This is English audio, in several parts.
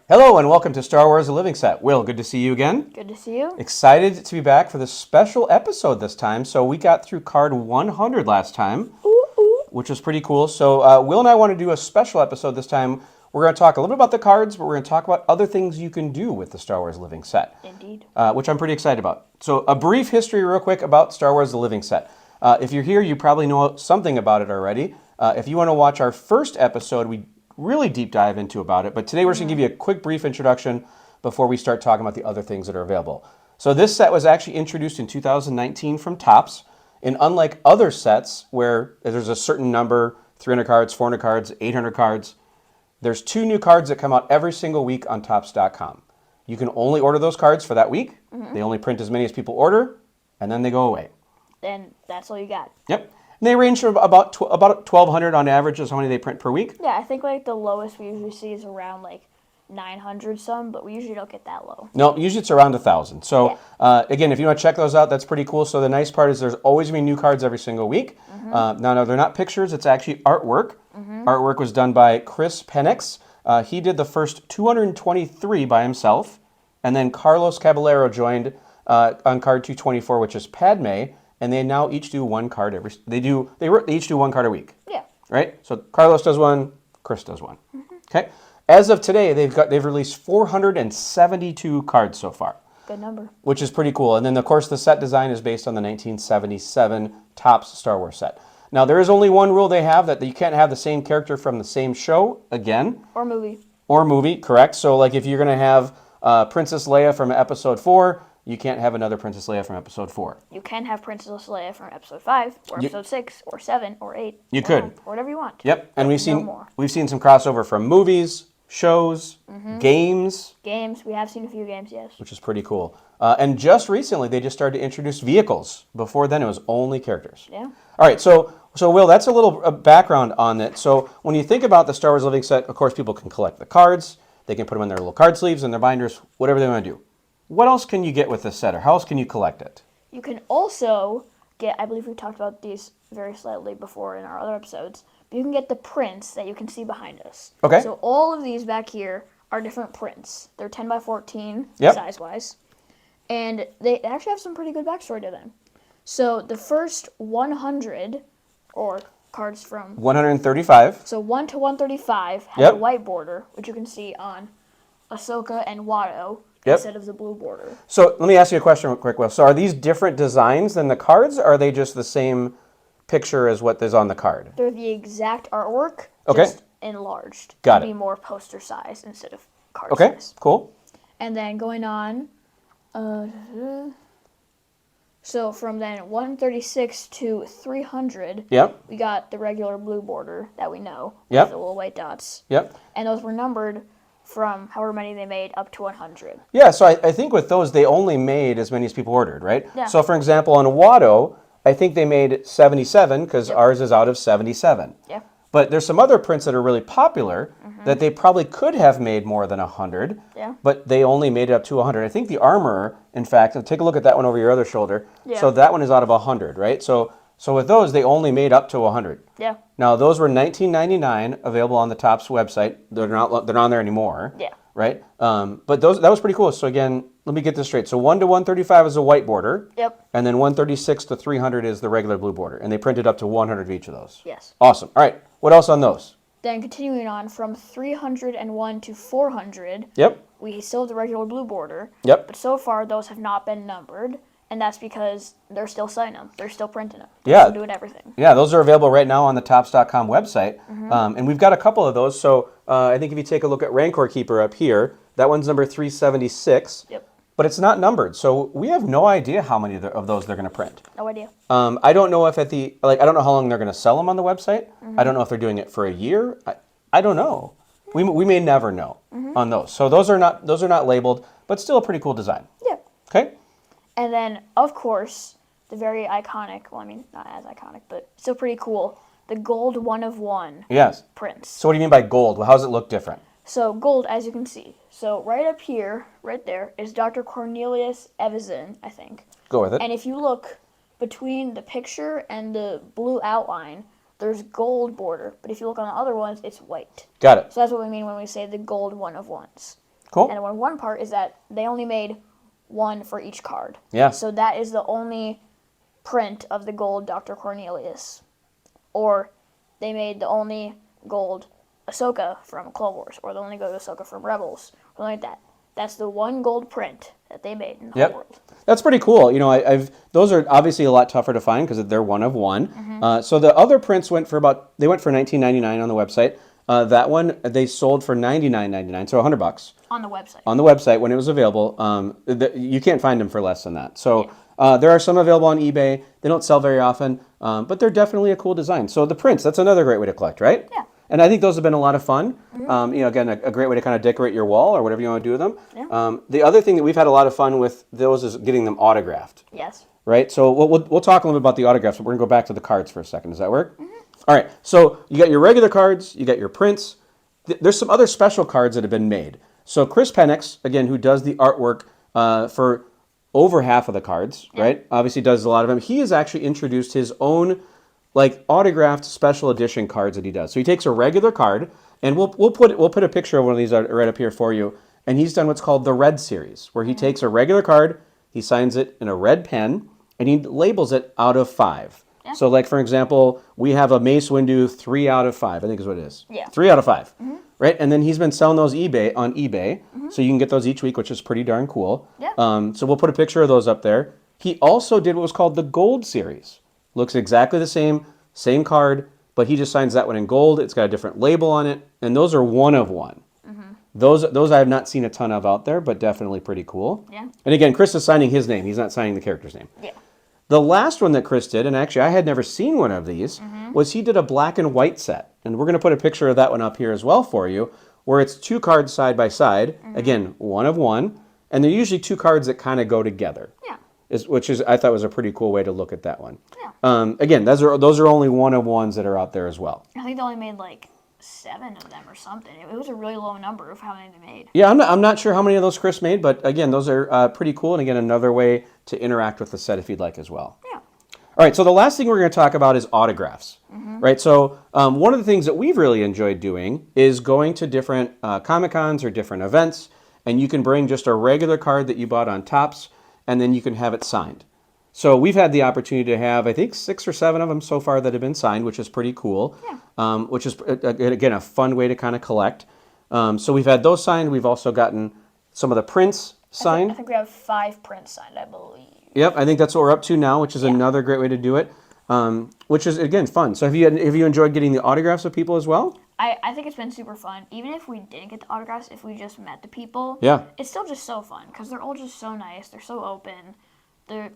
Hello and welcome to Star Wars: The Living Set. Will, good to see you again. Good to see you. Excited to be back for this special episode this time. So we got through card 100 last time, Ooh, ooh. which was pretty cool. So Will and I want to do a special episode this time. We're going to talk a little bit about the cards, but we're going to talk about other things you can do with the Star Wars Living Set. Indeed. Which I'm pretty excited about. So a brief history real quick about Star Wars: The Living Set. If you're here, you probably know something about it already. If you want to watch our first episode, we really deep dive into about it. But today we're just going to give you a quick brief introduction before we start talking about the other things that are available. So this set was actually introduced in 2019 from Topps. And unlike other sets where there's a certain number, 300 cards, 400 cards, 800 cards, there's 2 new cards that come out every single week on Topps.com. You can only order those cards for that week. They only print as many as people order, and then they go away. Then that's all you got. Yep. And they range from about 1,200 on average is how many they print per week. Yeah, I think like the lowest we usually see is around like 900 some, but we usually don't get that low. No, usually it's around 1,000. So again, if you want to check those out, that's pretty cool. So the nice part is there's always going to be new cards every single week. Now, they're not pictures. It's actually artwork. Artwork was done by Chris Penix. He did the first 223 by himself. And then Carlos Caballero joined on card 224, which is Padme. And they now each do one card they each do one card a week. Yeah. Right? So Carlos does one, Chris does one. Okay? As of today, they've released 472 cards so far, Good number. which is pretty cool. And then of course the set design is based on the 1977 Topps Star Wars set. Now there is only one rule they have, that you can't have the same character from the same show again. Or movie. Or movie, correct. So like if you're going to have Princess Leia from episode 4, you can't have another Princess Leia from episode 4. You can have Princess Leia from episode 5, or episode 6, or 7, or 8. You or could. 9, or whatever you want. Yep, and No more. we've seen some crossover from movies, shows, games, Games, we have seen a few games, yes. which is pretty cool. And just recently, they just started to introduce vehicles. Before then, it was only characters. Yeah. All right, so Will, that's a little background on it. So when you think about the Star Wars Living Set, of course, people can collect the cards. They can put them in their little card sleeves and their binders, whatever they want to do. What else can you get with this set, or how else can you collect it? You can also get, I believe we talked about these very slightly before in our other episodes, but you can get the prints that you can see behind us. Okay. So all of these back here are different prints. They're 10 by 14 Yep. size-wise. And they actually have some pretty good backstory to them. So the first 100, or cards from... 135. So 1 to 135 has Yep. a white border, which you can see on Ahsoka and Watto, Yep. instead of the blue border. So let me ask you a question real quick, Will. So are these different designs than the cards, or are they just the same picture as what is on the card? They're the exact artwork, Okay. just enlarged. Got to it. be more poster size instead of card Okay, size. cool. And then going on, so from then 136 to 300, Yep, we got the regular blue border that we know, Yep. with the little white dots. yep. And those were numbered from however many they made up to 100. Yeah, so I think with those, they only made as many as people ordered, right? Yeah. So for example, on Watto, I think they made 77 because Yep. ours is out of 77. Yeah. But there's some other prints that are really popular that they probably could have made more than 100, Yeah. but they only made it up to 100. I think the Armorer, in fact, and take a look at that one over your other shoulder. Yeah. So that one is out of 100, right? So with those, they only made up to 100. Yeah. Now, those were $19.99, available on the Topps website. They're not on there anymore. Yeah. Right? But that was pretty cool. So again, let me get this straight. So 1 to 135 is a white border. Yep. And then 136 to 300 is the regular blue border. And they printed up to 100 of each of those. Yes. Awesome. All right. What else on those? Then continuing on from 301 to 400, Yep. we still have the regular blue border. Yep. But so far, those have not been numbered, and that's because they're still selling them. They're still printing them. They're Yeah. still doing everything. Yeah, those are available right now on the Topps.com website. And we've got a couple of those. So I think if you take a look at Rancor Keeper up here, that one's number 376. Yep. But it's not numbered. So we have no idea how many of those they're going to print. No idea. I don't know if I don't know how long they're going to sell them on the website. I don't know if they're doing it for a year. I don't know. We may never know on those. So those are not labeled, but still a pretty cool design. Yeah. Okay. And then, of course, the very iconic, well, I mean, not as iconic, but still pretty cool, the gold 1 of 1 Yes. prints. So what do you mean by gold? Well, how does it look different? So gold, as you can see. So right up here, right there, is Dr. Cornelius Evazan, I think. Go with it. And if you look between the picture and the blue outline, there's gold border. But if you look on the other ones, it's white. Got it. So that's what we mean when we say the gold 1 of 1s. Cool. And one part is that they only made one for each card. Yeah. So that is the only print of the gold Dr. Cornelius. Or they made the only gold Ahsoka from Clone Wars, or the only gold Ahsoka from Rebels, or something like that. That's the one gold print that they made in the whole world. That's pretty cool. You know, I've those are obviously a lot tougher to find because they're one of one. So the other prints went for $19.99 on the website. That one they sold for $99.99, so $100 On the website. on the website when it was available. You can't find them for less than that. So there are some available on eBay. They don't sell very often, but they're definitely a cool design. So the prints, that's another great way to collect, right? Yeah. And I think those have been a lot of fun. You know, again, a great way to kind of decorate your wall or whatever you want to do with them. Yeah. The other thing that we've had a lot of fun with those is getting them autographed. Yes. Right? So we'll talk a little bit about the autographs, but we're going to go back to the cards for a second. Does that work? All right. So you got your regular cards, you got your prints. There's some other special cards that have been made. So Chris Penix, again, who does the artwork for over half of the cards, right? Obviously does a lot of them. He has actually introduced his own like autographed special edition cards that he does. So he takes a regular card, and we'll put a picture of one of these right up here for you. And he's done what's called the Red Series, where he takes a regular card, he signs it in a red pen, and he labels it out of 5. Yeah. So, like for example, we have a Mace Windu 3 out of 5. I think is what it is. Yeah. 3 out of 5. Right, and then he's been selling those on eBay, so you can get those each week, which is pretty darn cool. Yeah. So we'll put a picture of those up there. He also did what was called the Gold Series. Looks exactly the same card, but he just signs that one in gold. It's got a different label on it, and those are one of one. Those I have not seen a ton of out there, but definitely pretty cool. Yeah. And again, Chris is signing his name. He's not signing the character's name. Yeah. The last one that Chris did, and actually I had never seen one of these, was he did a black and white set. And we're going to put a picture of that one up here as well for you, where it's 2 cards side by side. Again, one of one. And they're usually 2 cards that kind of go together. Yeah. Which I thought was a pretty cool way to look at that one. Yeah. Again, those are only one of ones that are out there as well. I think they only made like 7 of them or something. It was a really low number of how many they made. Yeah, I'm not sure how many of those Chris made, but again, those are pretty cool. And again, another way to interact with the set if you'd like as well. Yeah. All right, so the last thing we're going to talk about is autographs, right? So one of the things that we've really enjoyed doing is going to different Comic-Cons or different events, and you can bring just a regular card that you bought on Topps, and then you can have it signed. So we've had the opportunity to have, I think, 6 or 7 of them so far that have been signed, which is pretty cool, which is, again, a fun way to kind of collect. So we've had those signed. We've also gotten some of the prints signed. I think we have 5 prints signed, I believe. Yep, I think that's what we're up to now, which is another great way to do it, which is, again, fun. So have you enjoyed getting the autographs of people as well? I think it's been super fun. Even if we didn't get the autographs, if we just met the people, it's still just so fun because they're all just so nice. They're so open. They're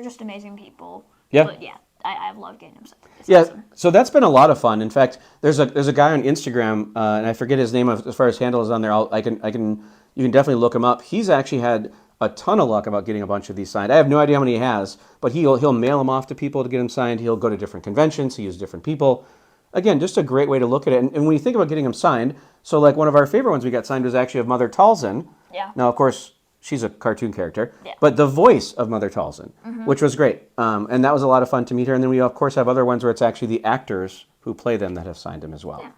just amazing people. Yeah. But yeah, I've loved getting them. It's Yeah, awesome. so that's been a lot of fun. In fact, there's a guy on Instagram, and I forget his name as far as handle is on there. You can definitely look him up. He's actually had a ton of luck about getting a bunch of these signed. I have no idea how many he has, but he'll mail them off to people to get them signed. He'll go to different conventions. He uses different people. Again, just a great way to look at it. And when you think about getting them signed, so like one of our favorite ones we got signed was actually of Mother Talzin. Yeah. Now, of course, she's a cartoon character, Yeah. but the voice of Mother Talzin, which was great. And that was a lot of fun to meet her. And then we, of course, have other ones where it's actually the actors who play them that have signed them as well. Yeah.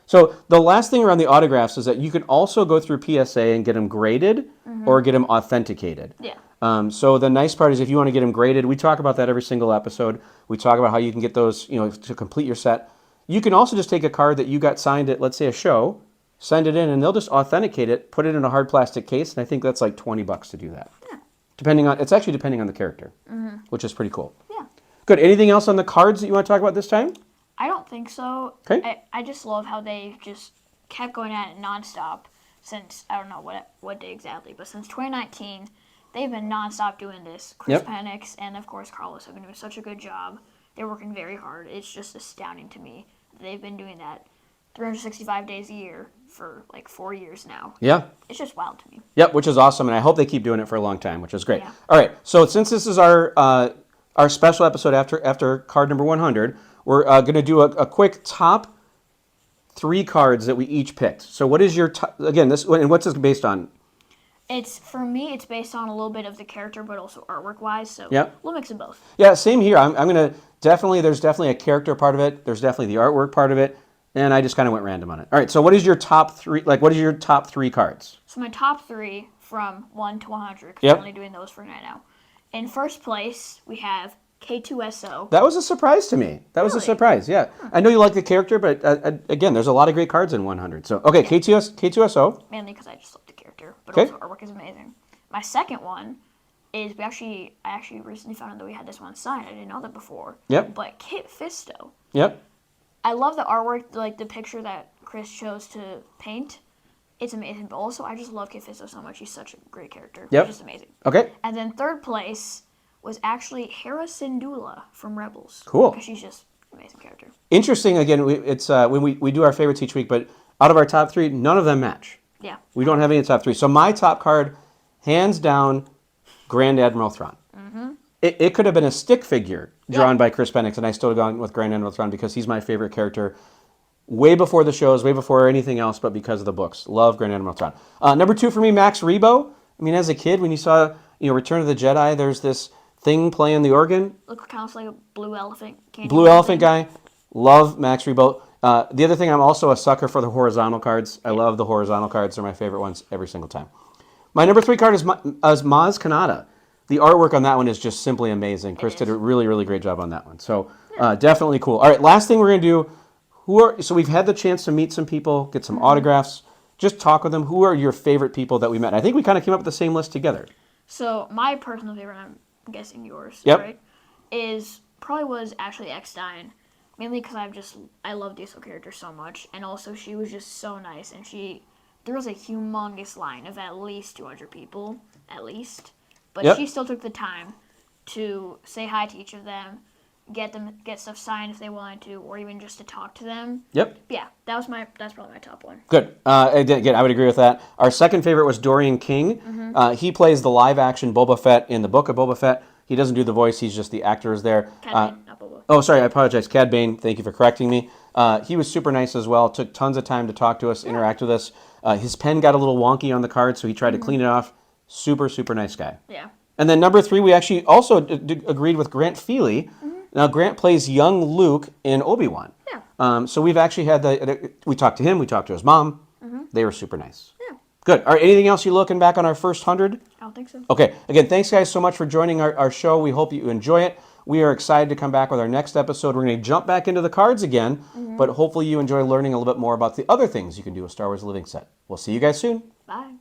So the last thing around the autographs is that you can also go through PSA and get them graded or get them authenticated. Yeah. So the nice part is if you want to get them graded, we talk about that every single episode. We talk about how you can get those, to complete your set. You can also just take a card that you got signed at, let's say, a show, send it in, and they'll just authenticate it, put it in a hard plastic case, and I think that's like $20 to do that. Yeah. It's actually depending on the character, which is pretty cool. Yeah. Good. Anything else on the cards that you want to talk about this time? I don't think so. Okay. I just love how they just kept going at it nonstop since, I don't know what day exactly, but since 2019, they've been nonstop doing this. Chris Penix and, of course, Carlos have been doing such a good job. They're working very hard. It's just astounding to me. They've been doing that 365 days a year for like 4 years now. Yeah. It's just wild to me. Yep, which is awesome, and I hope they keep doing it for a long time, which is great. Yeah. All right, so since this is our special episode after card number 100, we're going to do a quick top 3 cards that we each picked. So what is your again? And what's this based on? For me, it's based on a little bit of the character, but also artwork wise. So we'll mix of both. Yeah, same here. I'm going to there's definitely a character part of it. There's definitely the artwork part of it. And I just kind of went random on it. All right, so what is your top three? Like, what is your top three cards? So my top three from 1 to 100, because Yep. I'm only doing those for right now. In first place, we have K2SO. That was a surprise to me. That was a Really? surprise. Yeah, I know you like the character, but again, there's a lot of great cards in 100. So okay, K2SO. Mainly because I just love the character, but Okay. also artwork is amazing. My second one is I actually recently found out that we had this one signed. I didn't know that before. Yep. But Kit Fisto. Yep. I love the artwork, like the picture that Chris chose to paint. It's amazing, but also I just love Kit Fisto so much. He's such a great character. Yep. He's just amazing. Okay. And then third place was actually Hera Syndulla from Rebels. Cool. Because she's just an amazing character. Interesting. Again, it's when we do our favorites each week, but out of our top three, none of them match. Yeah. We don't have any top three. So my top card, hands down, Grand Admiral Thrawn. It could have been a stick figure drawn by Chris Penix, and I still have gone with Grand Admiral Thrawn because he's my favorite character way before the shows, way before anything else, but because of the books. Love Grand Admiral Thrawn. Number two for me, Max Rebo. I mean, as a kid, when you saw Return of the Jedi, there's this thing playing the organ. Look kind of like a blue elephant. Blue elephant guy. Love Max Rebo. The other thing, I'm also a sucker for the horizontal cards. I love the horizontal cards. They're my favorite ones every single time. My number three card is Maz Kanata. The artwork on that one is just simply amazing. Chris did a really, really great job on that one. So definitely cool. All right, last thing we're going to do, so we've had the chance to meet some people, get some autographs, just talk with them. Who are your favorite people that we met? I think we kind of came up with the same list together. So my personal favorite, I'm guessing yours, Yep. right, was Ashley Eckstein. Mainly because I love Diesel character so much, and also she was just so nice, and there was a humongous line of at least 200 people, at least, but Yep. she still took the time to say hi to each of them, get stuff signed if they wanted to, or even just to talk to them. Yep. But yeah, that's probably my top one. Good. Again, I would agree with that. Our second favorite was Dorian King. He plays the live-action Boba Fett in the Book of Boba Fett. He doesn't do the voice. He's just the actor is there. Cad Bane, not Boba. Oh, sorry. I apologize. Cad Bane, thank you for correcting me. He was super nice as well. Took tons of time to talk to us, interact with us. His pen got a little wonky on the card, so he tried to clean it off. Super, super nice guy. Yeah. And then number three, we actually also agreed with Grant Feely. Now, Grant plays young Luke in Obi-Wan. Yeah. So we've actually had we talked to him, we talked to his mom. They were super nice. Yeah. Good. All right, anything else you looking back on our first 100? I don't think so. Okay. Again, thanks guys so much for joining our show. We hope you enjoy it. We are excited to come back with our next episode. We're going to jump back into the cards again, but hopefully you enjoy learning a little bit more about the other things you can do with Star Wars Living Set. We'll see you guys soon. Bye.